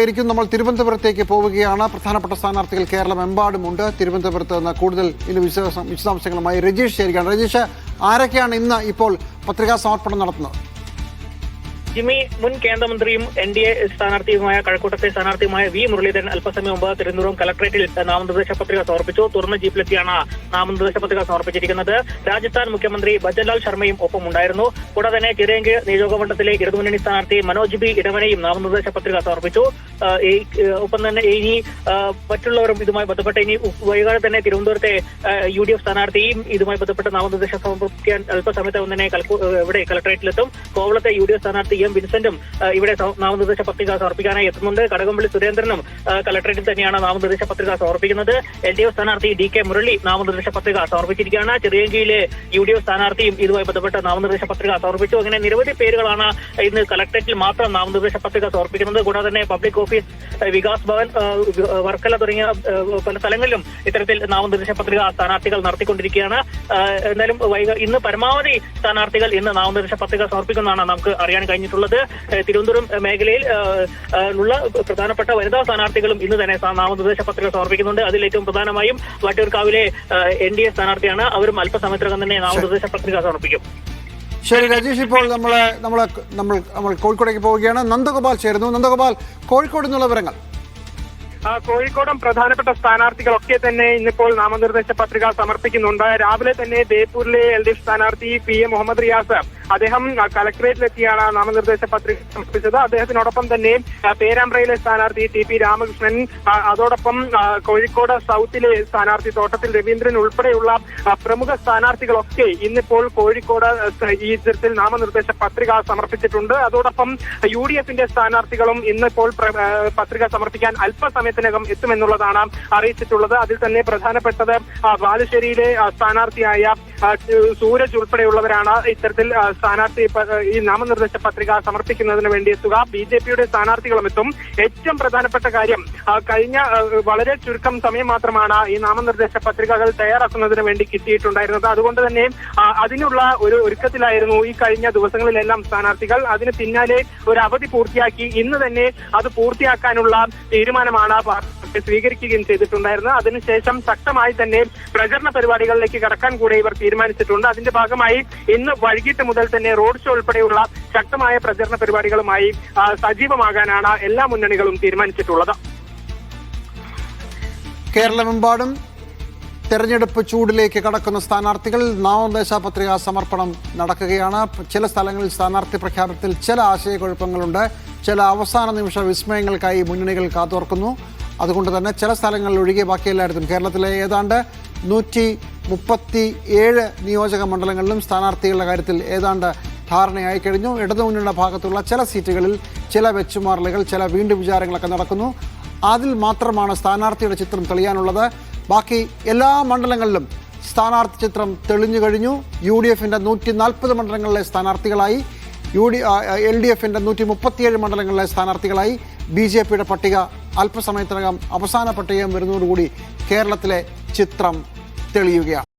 ും നമ്മൾ തിരുവനന്തപുരത്തേക്ക് പോവുകയാണ്. പ്രധാനപ്പെട്ട സ്ഥാനാർത്ഥികൾ കേരളമെമ്പാടുമുണ്ട്. തിരുവനന്തപുരത്ത് നിന്ന് കൂടുതൽ ഇതിന്റെ വിശദാംശങ്ങളുമായി രജീഷ് ചേരുകയാണ്. രജീഷ്, ആരൊക്കെയാണ് ഇന്ന് ഇപ്പോൾ പത്രികാ സമർപ്പണം നടത്തുന്നത്? ജിമ്മി, മുൻ കേന്ദ്രമന്ത്രിയും NDA സ്ഥാനാർത്ഥിയുമായ കഴക്കൂട്ടത്തെ സ്ഥാനാർത്ഥിയുമായ V. മുരളീധരൻ അല്പസമയം മുമ്പ് തിരുവനന്തപുരം കലക്ടറേറ്റിൽ നാമനിർദ്ദേശ പത്രിക സമർപ്പിച്ചു. തുറന്ന ജീപ്പിലെത്തിയാണ് നാമനിർദ്ദേശ പത്രിക സമർപ്പിച്ചിരിക്കുന്നത്. രാജസ്ഥാൻ മുഖ്യമന്ത്രി ഭജൻലാൽ ശർമ്മയും ഒപ്പമുണ്ടായിരുന്നു. കൂടാതെ തന്നെ ചിറയൻകീഴ് നിയോജകമണ്ഡലത്തിലെ ഇടതുമുന്നണി സ്ഥാനാർത്ഥി മനോജ് B. ഇടവനെയും നാമനിർദ്ദേശ പത്രിക സമർപ്പിച്ചു. ഒപ്പം തന്നെ ഇനി മറ്റുള്ളവരും ഇതുമായി ബന്ധപ്പെട്ട് ഇനി വൈകാതെ തന്നെ തിരുവനന്തപുരത്തെ UDF സ്ഥാനാർത്ഥിയും ഇതുമായി ബന്ധപ്പെട്ട് നാമനിർദ്ദേശം സമർപ്പിക്കാൻ അല്പസമയത്ത് തന്നെ ഇവിടെ കലക്ടറേറ്റിലെത്തും. കോവളത്തെ UDF സ്ഥാനാർത്ഥി M. വിൻസെന്റും ഇവിടെ നാമനിർദ്ദേശ പത്രിക സമർപ്പിക്കാനായി എത്തുന്നുണ്ട്. കടകംപള്ളി സുരേന്ദ്രനും കലക്ടറേറ്റിൽ തന്നെയാണ് നാമനിർദ്ദേശ പത്രിക സമർപ്പിക്കുന്നത്. LDF സ്ഥാനാർത്ഥി DK മുരളി നാമനിർദ്ദേശ പത്രിക സമർപ്പിച്ചിരിക്കുകയാണ്. ചിറയൻകീഴിലെ UDF സ്ഥാനാർത്ഥിയും ഇതുമായി ബന്ധപ്പെട്ട് നാമനിർദ്ദേശ പത്രിക സമർപ്പിച്ചു. അങ്ങനെ നിരവധി പേരുകളാണ് ഇന്ന് കലക്ടറേറ്റിൽ മാത്രം നാമനിർദ്ദേശ പത്രിക സമർപ്പിക്കുന്നത്. കൂടാതെ തന്നെ പബ്ലിക് ഓഫീസ്, വികാസ് ഭവൻ, വർക്കല തുടങ്ങിയ പല സ്ഥലങ്ങളിലും ഇത്തരത്തിൽ നാമനിർദ്ദേശ പത്രിക സ്ഥാനാർത്ഥികൾ നടത്തിക്കൊണ്ടിരിക്കുകയാണ്. എന്തായാലും ഇന്ന് പരമാവധി സ്ഥാനാർത്ഥികൾ ഇന്ന് നാമനിർദ്ദേശ പത്രിക സമർപ്പിക്കുന്നതാണ് നമുക്ക് അറിയാൻ കഴിഞ്ഞിട്ടുള്ളത്. തിരുവനന്തപുരം മേഖലയിൽ ഉള്ള പ്രധാനപ്പെട്ട വനിതാ സ്ഥാനാർത്ഥികളും ഇന്ന് തന്നെ നാമനിർദ്ദേശ പത്രിക സമർപ്പിക്കുന്നുണ്ട്. അതിൽ ഏറ്റവും പ്രധാനമായും വട്ടിയൂർക്കാവിലെ NDA സ്ഥാനാർത്ഥിയാണ്. അവരും അല്പസമയത്തിനകം തന്നെ നാമനിർദ്ദേശ പത്രിക സമർപ്പിക്കും. ശരി രജീഷ്, ഇപ്പോൾ നമ്മൾ കോഴിക്കോടേക്ക് പോവുകയാണ്. നന്ദഗോപാൽ ചേരുന്നു. നന്ദഗോപാൽ, കോഴിക്കോട് നിന്നുള്ള വിവരങ്ങൾ. കോഴിക്കോടും പ്രധാനപ്പെട്ട സ്ഥാനാർത്ഥികളൊക്കെ തന്നെ ഇന്നിപ്പോൾ നാമനിർദ്ദേശ പത്രിക സമർപ്പിക്കുന്നുണ്ട്. രാവിലെ തന്നെ ബേപ്പൂരിലെ LDF സ്ഥാനാർത്ഥി PM മുഹമ്മദ് റിയാസ് അദ്ദേഹം കളക്ടറേറ്റിലെത്തിയാണ് നാമനിർദ്ദേശ പത്രിക സമർപ്പിച്ചത്. അദ്ദേഹത്തിനോടൊപ്പം തന്നെ പേരാമ്പ്രയിലെ സ്ഥാനാർത്ഥി TP രാമകൃഷ്ണൻ, അതോടൊപ്പം കോഴിക്കോട് സൗത്തിലെ സ്ഥാനാർത്ഥി തോട്ടത്തിൽ രവീന്ദ്രൻ ഉൾപ്പെടെയുള്ള പ്രമുഖ സ്ഥാനാർത്ഥികളൊക്കെ ഇന്നിപ്പോൾ കോഴിക്കോട് ഈ ഇത്തരത്തിൽ നാമനിർദ്ദേശ പത്രിക സമർപ്പിച്ചിട്ടുണ്ട്. അതോടൊപ്പം UDFന്റെ സ്ഥാനാർത്ഥികളും ഇന്നിപ്പോൾ പത്രിക സമർപ്പിക്കാൻ അല്പസമയത്തിനകം എത്തുമെന്നുള്ളതാണ് അറിയിച്ചിട്ടുള്ളത്. അതിൽ തന്നെ പ്രധാനപ്പെട്ടത് ബാലുശ്ശേരിയിലെ സ്ഥാനാർത്ഥിയായ സൂരജ് ഉൾപ്പെടെയുള്ളവരാണ് ഇത്തരത്തിൽ സ്ഥാനാർത്ഥി ഈ നാമനിർദ്ദേശ പത്രിക സമർപ്പിക്കുന്നതിന് വേണ്ടി എത്തുക. BJPയുടെ സ്ഥാനാർത്ഥികളും എത്തും. ഏറ്റവും പ്രധാനപ്പെട്ട കാര്യം, കഴിഞ്ഞ വളരെ ചുരുക്കം സമയം മാത്രമാണ് ഈ നാമനിർദ്ദേശ പത്രികകൾ തയ്യാറാക്കുന്നതിന് വേണ്ടി കിട്ടിയിട്ടുണ്ടായിരുന്നത്. അതുകൊണ്ട് തന്നെ അതിനുള്ള ഒരു ഒരുക്കത്തിലായിരുന്നു ഈ കഴിഞ്ഞ ദിവസങ്ങളിലെല്ലാം സ്ഥാനാർത്ഥികൾ. അതിന് പിന്നാലെ ഒരു അവധി പൂർത്തിയാക്കി ഇന്ന് തന്നെ അത് പൂർത്തിയാക്കാനുള്ള തീരുമാനമാണ് സ്വീകരിക്കുകയും ചെയ്തിട്ടുണ്ടായിരുന്നത്. അതിനുശേഷം ശക്തമായി തന്നെ പ്രചരണ പരിപാടികളിലേക്ക് കടക്കാൻ കൂടെ ഇവർ തീരുമാനിച്ചിട്ടുണ്ട്. അതിന്റെ ഭാഗമായി ഇന്ന് വൈകിട്ട് മുതൽ തന്നെ റോഡ് ഷോ ഉൾപ്പെടെയുള്ള ശക്തമായ പ്രചരണ പരിപാടികളുമായി സജീവമാകാനാണ് എല്ലാ മുന്നണികളും തീരുമാനിച്ചിട്ടുള്ളത്. കേരളമെമ്പാടും തെരഞ്ഞെടുപ്പ് ചൂടിലേക്ക് കടക്കുന്ന സ്ഥാനാർത്ഥികൾ നാമനിർദ്ദേശ പത്രികാ സമർപ്പണം നടക്കുകയാണ്. ചില സ്ഥലങ്ങളിൽ സ്ഥാനാർത്ഥി പ്രഖ്യാപനത്തിൽ ചില ആശയക്കുഴപ്പങ്ങളുണ്ട്. ചില അവസാന നിമിഷ വിസ്മയങ്ങൾക്കായി മുന്നണികൾ കാതോർക്കുന്നു. അതുകൊണ്ട് തന്നെ ചില സ്ഥലങ്ങളിൽ ഒഴികെ ബാക്കി എല്ലായിടത്തും കേരളത്തിലെ ഏതാണ്ട് 137 നിയോജക മണ്ഡലങ്ങളിലും സ്ഥാനാർത്ഥികളുടെ കാര്യത്തിൽ ഏതാണ്ട് ധാരണയായി കഴിഞ്ഞു. ഇടതുമുന്നണിയുടെ ഭാഗത്തുള്ള ചില സീറ്റുകളിൽ ചില വെച്ചുമാറലുകൾ, ചില വീണ്ടും വിചാരങ്ങളൊക്കെ നടക്കുന്നു. അതിൽ മാത്രമാണ് സ്ഥാനാർത്ഥിയുടെ ചിത്രം തെളിയാനുള്ളത്. ബാക്കി എല്ലാ മണ്ഡലങ്ങളിലും സ്ഥാനാർത്ഥി ചിത്രം തെളിഞ്ഞു കഴിഞ്ഞു. UDFന്റെ 140 മണ്ഡലങ്ങളിലെ സ്ഥാനാർത്ഥികളായി, LDFന്റെ 137 മണ്ഡലങ്ങളിലെ സ്ഥാനാർത്ഥികളായി. BJPയുടെ പട്ടിക അല്പസമയത്തിനകം അവസാന പട്ടികയും വരുന്നതോടുകൂടി കേരളത്തിലെ ചിത്രം തെളിയുകയാണ്.